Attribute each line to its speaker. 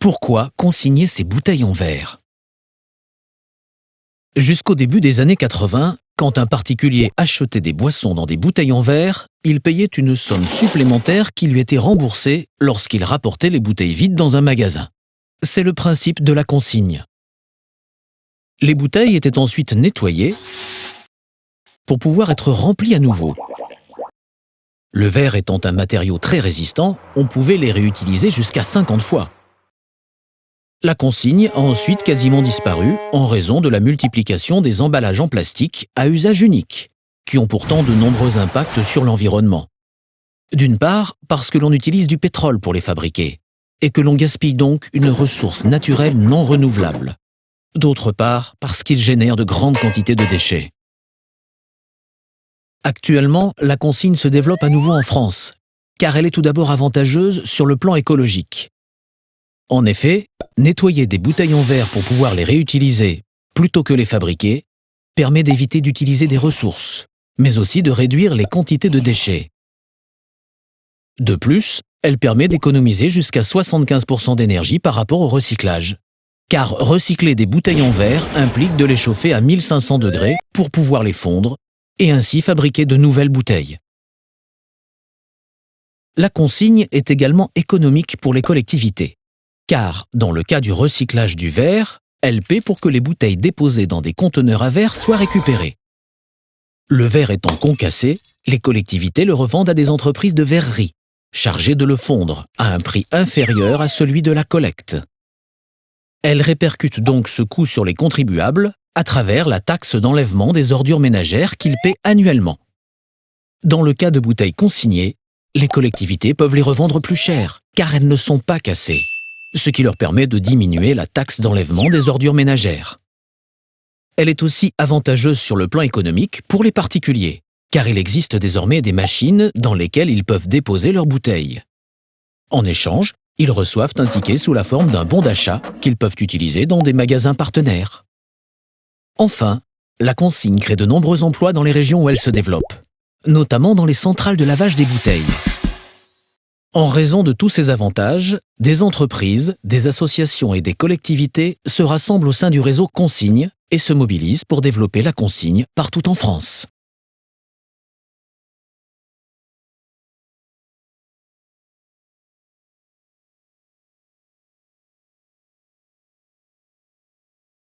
Speaker 1: Pourquoi consigner ces bouteilles en verre? Jusqu'au début des années 80, quand un particulier achetait des boissons dans des bouteilles en verre, il payait une somme supplémentaire qui lui était remboursée lorsqu'il rapportait les bouteilles vides dans un magasin. C'est le principe de la consigne. Les bouteilles étaient ensuite nettoyées pour pouvoir être remplies à nouveau. Le verre étant un matériau très résistant, on pouvait les réutiliser jusqu'à 50 fois. La consigne a ensuite quasiment disparu en raison de la multiplication des emballages en plastique à usage unique, qui ont pourtant de nombreux impacts sur l'environnement. D'une part, parce que l'on utilise du pétrole pour les fabriquer, et que l'on gaspille donc une ressource naturelle non renouvelable. D'autre part, parce qu'ils génèrent de grandes quantités de déchets. Actuellement, la consigne se développe à nouveau en France, car elle est tout d'abord avantageuse sur le plan écologique. En effet, nettoyer des bouteilles en verre pour pouvoir les réutiliser plutôt que les fabriquer permet d'éviter d'utiliser des ressources, mais aussi de réduire les quantités de déchets. De plus, elle permet d'économiser jusqu'à 75% d'énergie par rapport au recyclage. Car recycler des bouteilles en verre implique de les chauffer à 1500 degrés pour pouvoir les fondre et ainsi fabriquer de nouvelles bouteilles. La consigne est également économique pour les collectivités. Car, dans le cas du recyclage du verre, elle paie pour que les bouteilles déposées dans des conteneurs à verre soient récupérées. Le verre étant concassé, les collectivités le revendent à des entreprises de verrerie, chargées de le fondre à un prix inférieur à celui de la collecte. Elles répercutent donc ce coût sur les contribuables à travers la taxe d'enlèvement des ordures ménagères qu'ils paient annuellement. Dans le cas de bouteilles consignées, les collectivités peuvent les revendre plus cher, car elles ne sont pas cassées, ce qui leur permet de diminuer la taxe d'enlèvement des ordures ménagères. Elle est aussi avantageuse sur le plan économique pour les particuliers, car il existe désormais des machines dans lesquelles ils peuvent déposer leurs bouteilles. En échange, ils reçoivent un ticket sous la forme d'un bon d'achat qu'ils peuvent utiliser dans des magasins partenaires. Enfin, la consigne crée de nombreux emplois dans les régions où elle se développe, notamment dans les centrales de lavage des bouteilles. En raison de tous ces avantages, des entreprises, des associations et des collectivités se rassemblent au sein du réseau Consigne et se mobilisent pour développer la consigne partout en France.